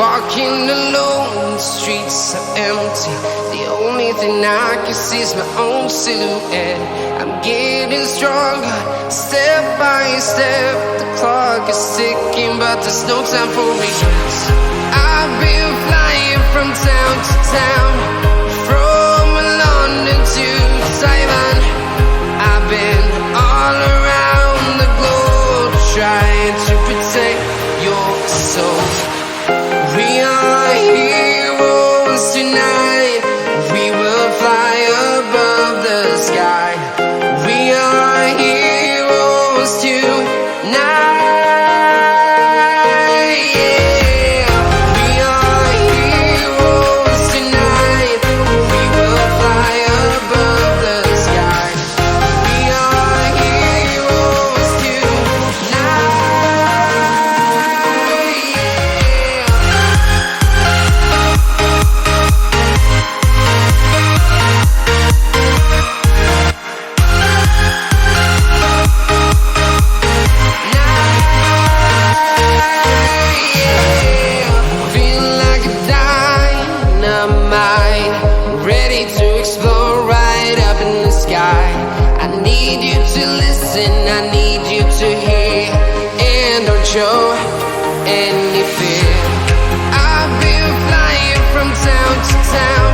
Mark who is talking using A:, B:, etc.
A: Walking alone, the streets are empty. The only thing I can see is my own silhouette. I'm getting stronger, step by step. The clock is ticking, but there's no time for regrets. I've been flying from town to town, from London to Taiwan. I've been all around the globe, trying to protect your soul. We are heroes tonight. We will fly above the sky. We are heroes tonight. Yeah. We are heroes tonight. We will fly above the sky. We are heroes tonight. Ready to explore right up in the sky. I need you to listen, I need you to hear, and don't show any fear. I've been flying from town to town,